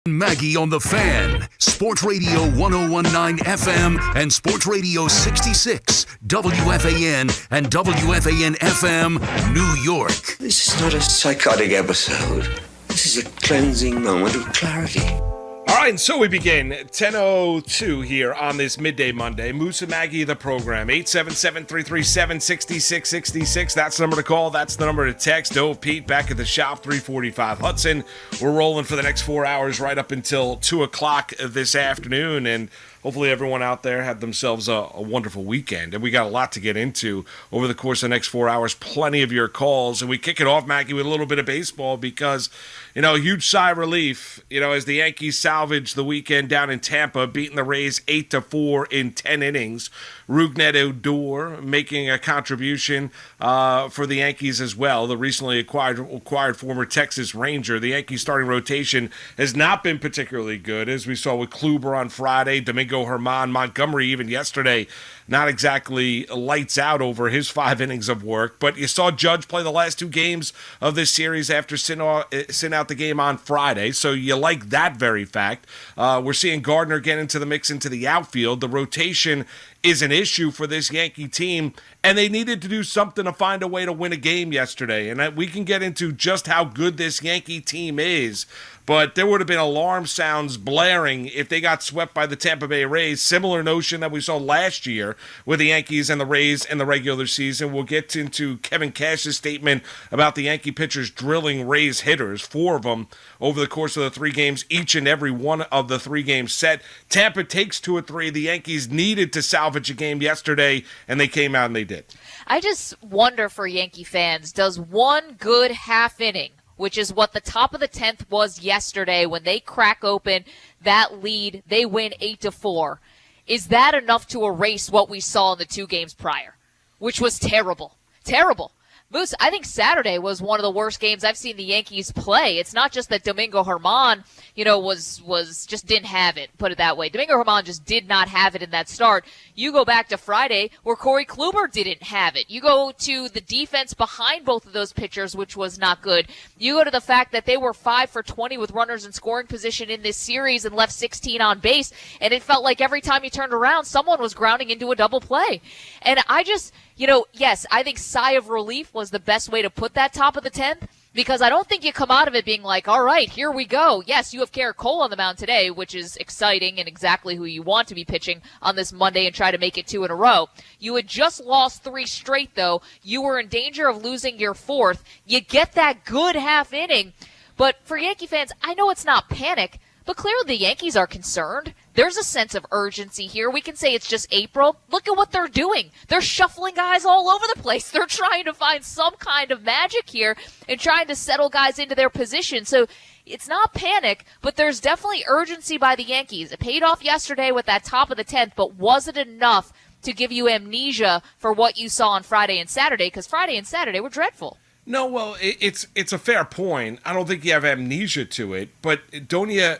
Maggie on the Fan, Sports Radio 1019 FM and Sports Radio 66, WFAN and WFAN FM, New York. This is not a psychotic episode. This is a cleansing moment of clarity. All right, and so we begin 10:02 here on this midday Monday. Moose and Maggie, the program, 877-337-6666. That's the number to call. That's the number to text. Dove Pete back at the shop, 345 Hudson. We're rolling for the next 4 hours right up until 2 o'clock this afternoon, and hopefully everyone out there had themselves a wonderful weekend. And we got a lot to get into over the course of the next 4 hours. Plenty of your calls. And we kick it off, Maggie, with a little bit of baseball because, a huge sigh of relief, as the Yankees salvaged the weekend down in Tampa, beating the Rays 8-4 in 10 innings. Rougned Odor making a contribution for the Yankees as well. The recently acquired former Texas Ranger. The Yankees starting rotation has not been particularly good, as we saw with Kluber on Friday, Domingo Germán, Montgomery even yesterday. Not exactly lights out over his 5 innings of work, but you saw Judge play the last 2 games of this series after sitting out the game on Friday, so you like that very fact. We're seeing Gardner get into the mix into the outfield. The rotation is an issue for this Yankee team, and they needed to do something to find a way to win a game yesterday, and we can get into just how good this Yankee team is. But there would have been alarm sounds blaring if they got swept by the Tampa Bay Rays. Similar notion that we saw last year with the Yankees and the Rays in the regular season. We'll get into Kevin Cash's statement about the Yankee pitchers drilling Rays hitters, 4 of them over the course of the 3 games, each and every one of the 3 games set. Tampa takes 2 of 3. The Yankees needed to salvage a game yesterday, and they came out and they did. I just wonder for Yankee fans, does one good half inning, which is what the top of the 10th was yesterday when they crack open that lead, they win 8-4. Is that enough to erase what we saw in the 2 games prior, which was terrible? Terrible. Moose, I think Saturday was one of the worst games I've seen the Yankees play. It's not just that Domingo Germán, was just didn't have it, put it that way. Domingo Germán just did not have it in that start. You go back to Friday where Corey Kluber didn't have it. You go to the defense behind both of those pitchers, which was not good. You go to the fact that they were 5 for 20 with runners in scoring position in this series and left 16 on base, and it felt like every time you turned around, someone was grounding into a double play. And I just, yes, I think sigh of relief was the best way to put that top of the 10th, because I don't think you come out of it being like, all right, here we go. Yes, you have Garrett Cole on the mound today, which is exciting and exactly who you want to be pitching on this Monday and try to make it 2 in a row. You had just lost 3 straight, though. You were in danger of losing your 4th. You get that good half inning. But for Yankee fans, I know it's not panic, but clearly the Yankees are concerned. There's a sense of urgency here. We can say it's just April. Look at what they're doing. They're shuffling guys all over the place. They're trying to find some kind of magic here and trying to settle guys into their position. So it's not panic, but there's definitely urgency by the Yankees. It paid off yesterday with that top of the 10th, but was it enough to give you amnesia for what you saw on Friday and Saturday? Because Friday and Saturday were dreadful. No, well, it's a fair point. I don't think you have amnesia to it, but don't you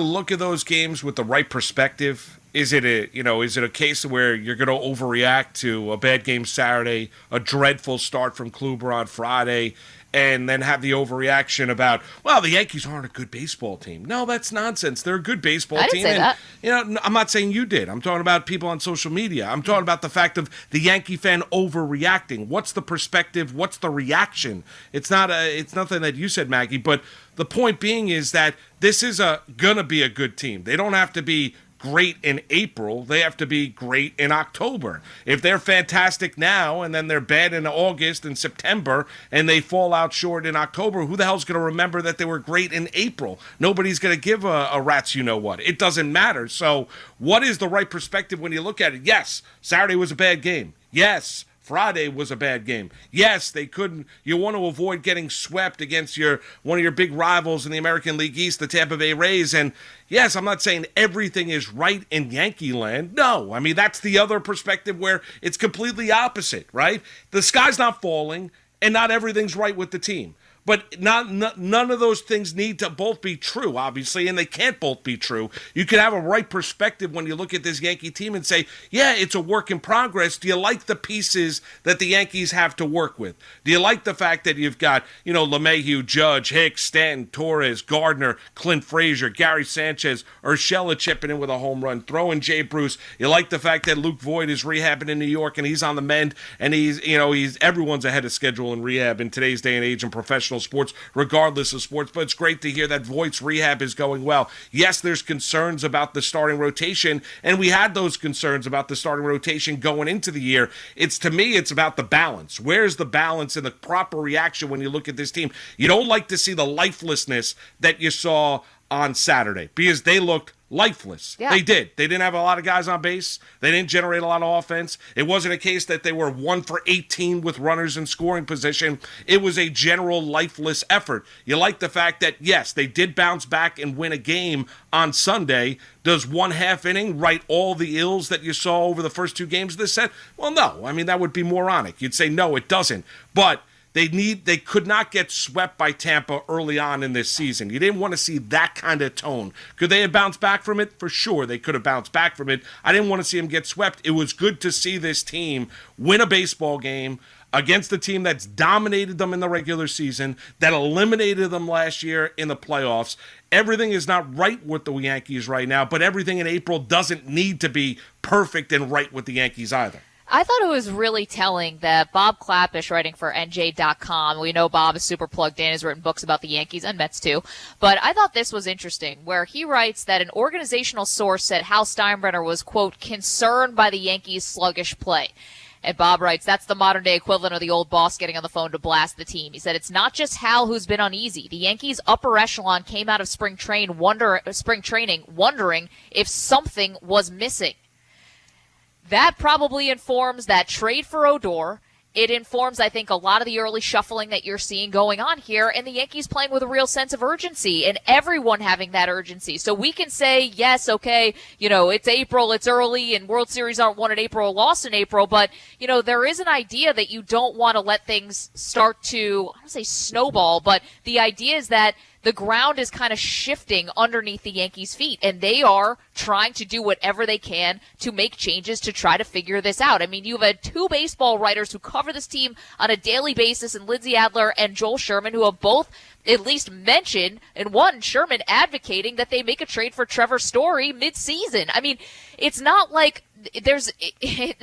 look at those games with the right perspective? Is it a case where you're going to overreact to a bad game Saturday, a dreadful start from Kluber on Friday, and then have the overreaction about, well, the Yankees aren't a good baseball team? No, that's nonsense. They're a good baseball team. Say that. I'm not saying you did. I'm talking about people on social media. I'm talking about the fact of the Yankee fan overreacting. What's the perspective? What's the reaction? It's nothing that you said, Maggie, but the point being is that this is gonna be a good team. They don't have to be great in April, they have to be great in October. If they're fantastic now and then they're bad in August and September and they fall out short in October, who the hell's going to remember that they were great in April? Nobody's going to give a rat's you-know-what. It doesn't matter. So what is the right perspective when you look at it? Yes, Saturday was a bad game. Yes, Friday was a bad game. Yes, they couldn't. You want to avoid getting swept against one of your big rivals in the American League East, the Tampa Bay Rays. And yes, I'm not saying everything is right in Yankee land. No, I mean, that's the other perspective where it's completely opposite, right? The sky's not falling and not everything's right with the team. But none of those things need to both be true, obviously, and they can't both be true. You can have a right perspective when you look at this Yankee team and say, yeah, it's a work in progress. Do you like the pieces that the Yankees have to work with? Do you like the fact that you've got, LeMahieu, Judge, Hicks, Stanton, Torres, Gardner, Clint Frazier, Gary Sanchez, Urshela chipping in with a home run, throwing Jay Bruce? You like the fact that Luke Voigt is rehabbing in New York and he's on the mend, and he's everyone's ahead of schedule in rehab in today's day and age in professional sports, regardless of sports. But it's great to hear that Voigt's rehab is going well. Yes, there's concerns about the starting rotation, and we had those concerns about the starting rotation going into the year. To me, it's about the balance. Where's the balance and the proper reaction when you look at this team? You don't like to see the lifelessness that you saw on Saturday because they looked lifeless. Yeah. They did. They didn't have a lot of guys on base. They didn't generate a lot of offense. It wasn't a case that they were 1 for 18 with runners in scoring position. It was a general lifeless effort. You like the fact that, yes, they did bounce back and win a game on Sunday. Does one half inning right all the ills that you saw over the first 2 games of this set? Well, no. I mean, that would be moronic. You'd say, no, it doesn't. But they could not get swept by Tampa early on in this season. You didn't want to see that kind of tone. Could they have bounced back from it? For sure, they could have bounced back from it. I didn't want to see them get swept. It was good to see this team win a baseball game against a team that's dominated them in the regular season, that eliminated them last year in the playoffs. Everything is not right with the Yankees right now, but everything in April doesn't need to be perfect and right with the Yankees either. I thought it was really telling that Bob Klapisch, writing for NJ.com, we know Bob is super plugged in, has written books about the Yankees and Mets too, but I thought this was interesting, where he writes that an organizational source said Hal Steinbrenner was, quote, concerned by the Yankees' sluggish play. And Bob writes, that's the modern-day equivalent of the old boss getting on the phone to blast the team. He said, it's not just Hal who's been uneasy. The Yankees' upper echelon came out of spring training wondering if something was missing. That probably informs that trade for Odor. It informs, I think, a lot of the early shuffling that you're seeing going on here, and the Yankees playing with a real sense of urgency, and everyone having that urgency. So we can say, yes, okay, it's April, it's early, and World Series aren't won in April or lost in April, but, there is an idea that you don't want to let things start to, I don't say snowball, but the idea is that the ground is kind of shifting underneath the Yankees' feet, and they are trying to do whatever they can to make changes to try to figure this out. I mean, you've had 2 baseball writers who cover this team on a daily basis, and Lindsey Adler and Joel Sherman, who have both at least mentioned, and one, Sherman advocating that they make a trade for Trevor Story mid-season. I mean, it's not like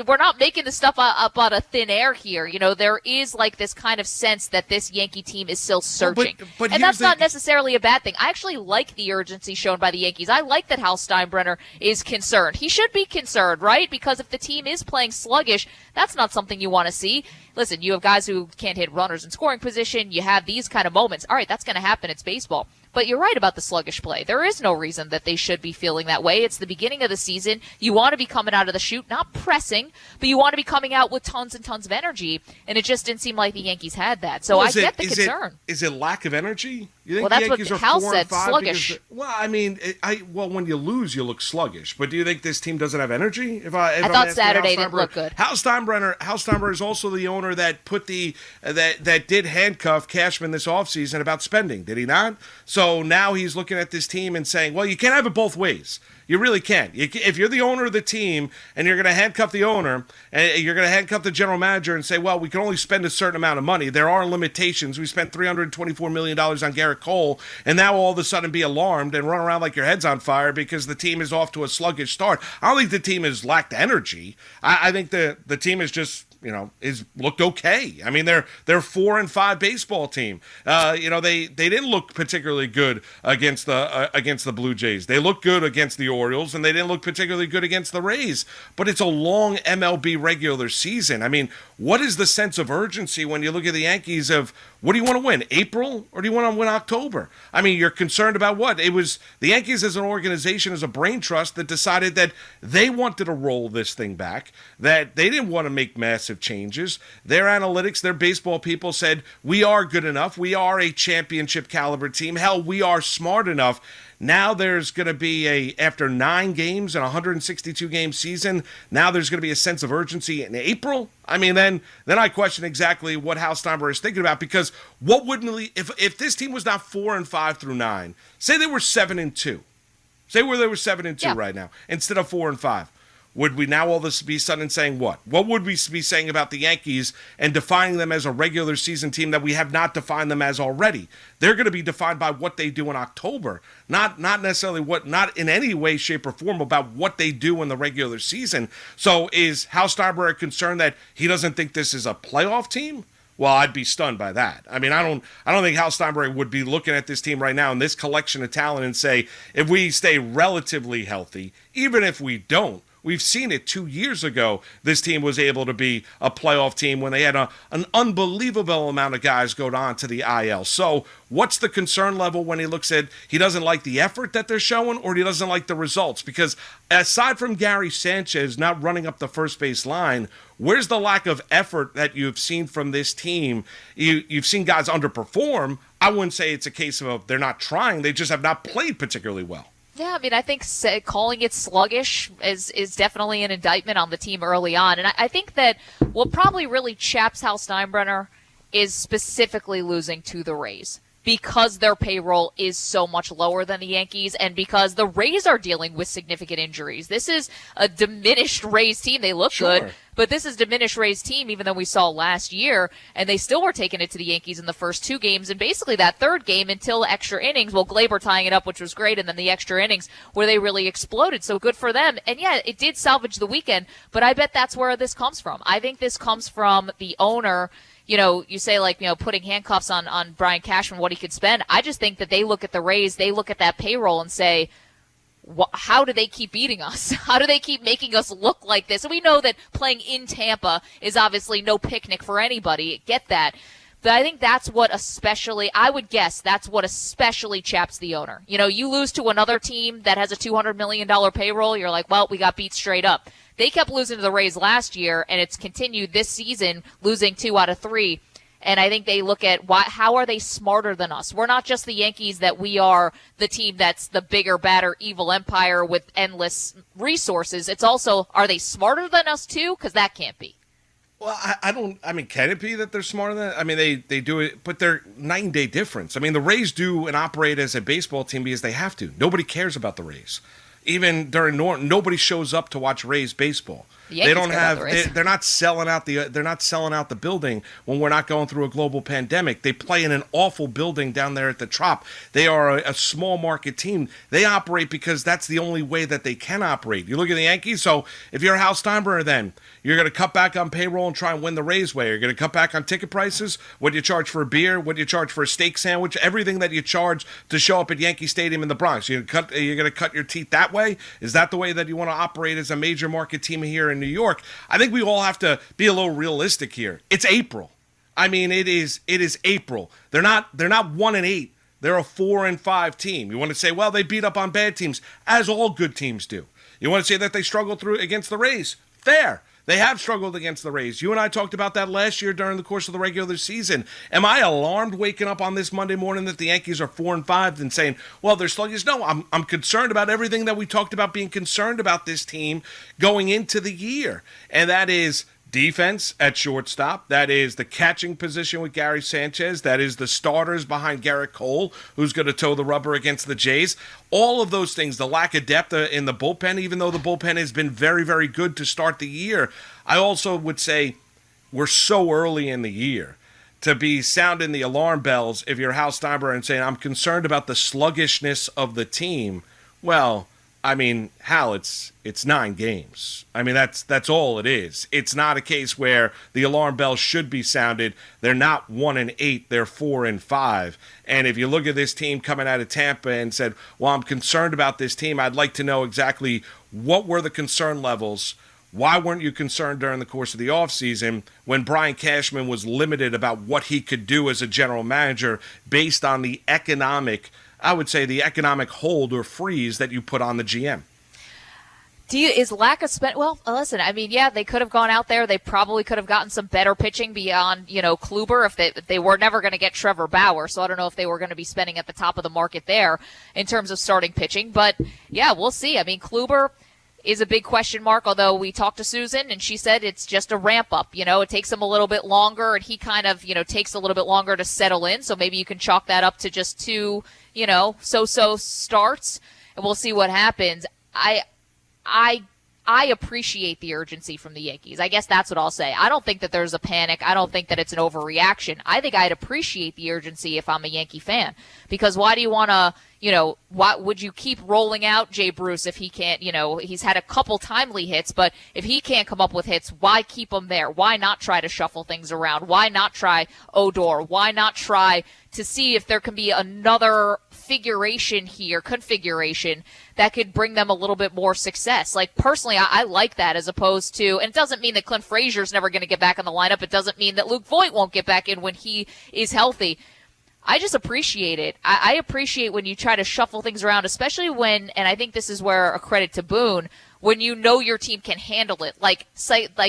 we're not making this stuff up out of thin air here. There is like this kind of sense that this Yankee team is still searching. But and that's not necessarily a bad thing. I actually like the urgency shown by the Yankees. I like that Hal Steinbrenner is concerned. He should be concerned, right? Because if the team is playing sluggish, that's not something you want to see. Listen, you have guys who can't hit runners in scoring position. You have these kind of moments. All right, that's going to happen. It's baseball. But you're right about the sluggish play. There is no reason that they should be feeling that way. It's the beginning of the season. You want to be coming out of the chute, not pressing, but you want to be coming out with tons and tons of energy. And it just didn't seem like the Yankees had that. So I get the concern. Is it lack of energy? You think that's the Yankees what Hal said, sluggish. Sluggish. When you lose, you look sluggish. But do you think this team doesn't have energy? If I thought Saturday didn't look good. Hal Steinbrenner is also the owner that put that did handcuff Cashman this offseason about spending. Did he not? So now he's looking at this team and saying, well, you can't have it both ways. You really can't. If you're the owner of the team and you're going to handcuff the owner and you're going to handcuff the general manager and say, well, we can only spend a certain amount of money. There are limitations. We spent $324 million on Garrett Cole, and now all of a sudden be alarmed and run around like your head's on fire because the team is off to a sluggish start. I don't think the team has lacked energy. I think the team is just is looked okay. I mean, they're 4-5 baseball team. They didn't look particularly good against the Blue Jays. They looked good against the Orioles, and they didn't look particularly good against the Rays. But it's a long MLB regular season. I mean, what is the sense of urgency when you look at the Yankees of what do you want to win, April, or do you want to win October? I mean, you're concerned about what? It was the Yankees as an organization, as a brain trust, that decided that they wanted to roll this thing back, that they didn't want to make massive changes. Their analytics, their baseball people said, we are good enough. We are a championship caliber team. Hell, we are smart enough. Now there's going to be after 9 games in a 162-game season, now there's going to be a sense of urgency in April. I mean, then I question exactly what Hal Steinbrenner is thinking about, because what wouldn't if this team was not 4-5 through 9, say they were 7-2, say where they were 7-2 right now instead of 4-5. Would we now all this be sudden saying what? What would we be saying about the Yankees and defining them as a regular season team that we have not defined them as already? They're going to be defined by what they do in October, not necessarily not in any way, shape, or form about what they do in the regular season. So is Hal Steinbrenner concerned that he doesn't think this is a playoff team? Well, I'd be stunned by that. I mean, I don't think Hal Steinbrenner would be looking at this team right now and this collection of talent and say, if we stay relatively healthy, even if we don't, we've seen it 2 years ago. This team was able to be a playoff team when they had an unbelievable amount of guys go on to the IL. So what's the concern level when he looks at he doesn't like the effort that they're showing, or he doesn't like the results? Because aside from Gary Sanchez not running up the first base line, where's the lack of effort that you've seen from this team? You've seen guys underperform. I wouldn't say it's a case of they're not trying. They just have not played particularly well. Yeah, I mean, I think calling it sluggish is definitely an indictment on the team early on. And I think that what probably really chaps Hal Steinbrenner is specifically losing to the Rays, because their payroll is so much lower than the Yankees and because the Rays are dealing with significant injuries. This is a diminished Rays team. They look good, but this is diminished Rays team, even though we saw last year, and they still were taking it to the Yankees in the first 2 games, and basically that third game until extra innings, well, Glaber tying it up, which was great, and then the extra innings where they really exploded. So good for them. And yeah, it did salvage the weekend, but I bet that's where this comes from. I think this comes from the owner. You know, you say putting handcuffs on Brian Cashman, what he could spend. I just think that they look at the Rays, they look at that payroll and say, how do they keep beating us? How do they keep making us look like this? And we know that playing in Tampa is obviously no picnic for anybody. Get that. But I think that's what I would guess that's what especially chaps the owner. You know, you lose to another team that has a $200 million payroll, you're like, well, we got beat straight up. They kept losing to the Rays last year, and it's continued this season, losing 2 out of 3. And I think they look at how are they smarter than us? We're not just the Yankees, that we are the team that's the bigger, badder, evil empire with endless resources. It's also, are they smarter than us too? Because that can't be. Well, can it be that they're smarter than? I mean, they do it, but they're night and day difference. I mean, the Rays do and operate as a baseball team because they have to. Nobody cares about the Rays. Even during nobody shows up to watch Rays baseball. They don't have. They're not selling out the building when we're not going through a global pandemic. They play in an awful building down there at the Trop. They are a small market team. They operate because that's the only way that they can operate. You look at the Yankees. So if you're Hal Steinbrenner, then you're going to cut back on payroll and try and win the Rays way. You're going to cut back on ticket prices. What you charge for a beer, what you charge for a steak sandwich, everything that you charge to show up at Yankee Stadium in the Bronx. You're going to cut your teeth that way. Is that the way that you want to operate as a major market team here in New York? I think we all have to be a little realistic here. It's April. I mean, it is April. They're not 1-8. They're a 4-5 team. You want to say, well, they beat up on bad teams, as all good teams do. You want to say that they struggled through against the Rays? Fair. They have struggled against the Rays. You and I talked about that last year during the course of the regular season. Am I alarmed waking up on this Monday morning that the Yankees are 4-5 and saying, well, they're sluggish? No, I'm concerned about everything that we talked about being concerned about this team going into the year. And that is defense at shortstop. That is the catching position with Gary Sanchez. That is the starters behind Garrett Cole, who's going to toe the rubber against the Jays. All of those things, the lack of depth in the bullpen, even though the bullpen has been very, very good to start the year. I also would say we're so early in the year to be sounding the alarm bells if you're Hal Steinbrenner and saying, I'm concerned about the sluggishness of the team. Well, I mean, Hal, it's 9 games. I mean, that's all it is. It's not a case where the alarm bell should be sounded. They're not 1-8. They're 4-5. And if you look at this team coming out of Tampa and said, well, I'm concerned about this team, I'd like to know exactly what were the concern levels. Why weren't you concerned during the course of the offseason when Brian Cashman was limited about what he could do as a general manager based on the economic hold or freeze that you put on the GM? Is lack of spend? Well, listen, I mean, yeah, they could have gone out there. They probably could have gotten some better pitching beyond, Kluber if they were never going to get Trevor Bauer. So I don't know if they were going to be spending at the top of the market there in terms of starting pitching. But yeah, we'll see. I mean, Kluber is a big question mark, although we talked to Susan and she said it's just a ramp up. It takes him a little bit longer and he kind of, takes a little bit longer to settle in. So maybe you can chalk that up to just two, so-so starts and we'll see what happens. I appreciate the urgency from the Yankees. I guess that's what I'll say. I don't think that there's a panic. I don't think that it's an overreaction. I think I'd appreciate the urgency if I'm a Yankee fan. Because why do you want to, why would you keep rolling out Jay Bruce if he can't, he's had a couple timely hits, but if he can't come up with hits, why keep him there? Why not try to shuffle things around? Why not try Odor? Why not try to see if there can be another configuration that could bring them a little bit more success? Like, personally, I like that as opposed to, and it doesn't mean that Clint Frazier's never going to get back in the lineup. It doesn't mean that Luke Voit won't get back in when he is healthy. I just appreciate it. I appreciate when you try to shuffle things around, especially when, and I think this is where a credit to Boone, when you know your team can handle it. Like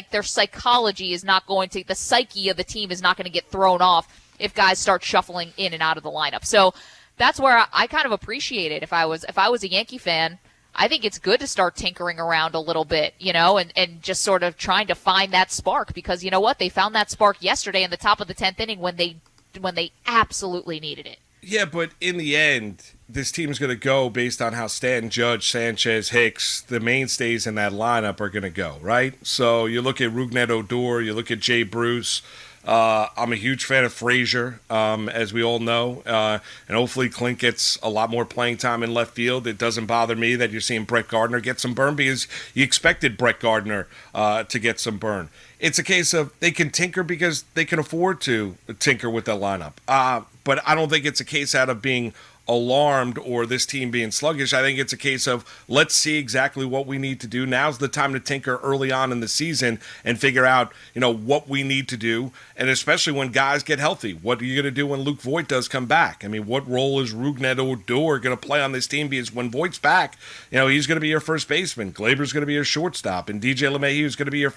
their psychology is not going to, the psyche of the team is not going to get thrown off if guys start shuffling in and out of the lineup. So that's where I kind of appreciate it. If I was a Yankee fan, I think it's good to start tinkering around a little bit, and just sort of trying to find that spark, because you know what? They found that spark yesterday in the top of the 10th inning when they absolutely needed it. Yeah, but in the end, this team is going to go based on how Stanton, Judge, Sanchez, Hicks, the mainstays in that lineup are going to go, right? So you look at Rougned Odor, you look at Jay Bruce. I'm a huge fan of Frazier, as we all know, and hopefully Clint gets a lot more playing time in left field. It doesn't bother me that you're seeing Brett Gardner get some burn, because you expected Brett Gardner to get some burn. It's a case of they can tinker because they can afford to tinker with the lineup. But I don't think it's a case out of being alarmed or this team being sluggish. I think it's a case of let's see exactly what we need to do. Now's the time to tinker early on in the season and figure out, what we need to do. And especially when guys get healthy, what are you going to do when Luke Voit does come back? I mean, what role is Rougned Odor going to play on this team? Because when Voigt's back, he's going to be your first baseman. Glaber's going to be your shortstop, and DJ LeMahieu is going to be your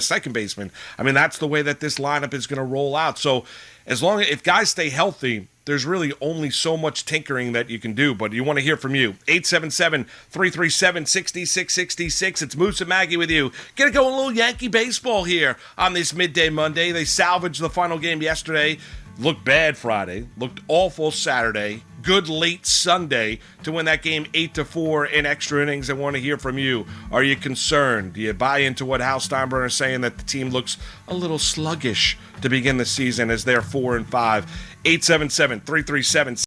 second baseman. I mean, that's the way that this lineup is going to roll out. So if guys stay healthy, there's really only so much tinkering that you can do, but you want to hear from you. 877-337-6666. It's Moose and Maggie with you. Gonna go a little Yankee baseball here on this midday Monday. They salvaged the final game yesterday. Looked bad Friday. Looked awful Saturday. Good late Sunday to win that game 8-4 in extra innings. I want to hear from you. Are you concerned? Do you buy into what Hal Steinbrenner is saying, that the team looks a little sluggish to begin the season as they're 4-5? 877-337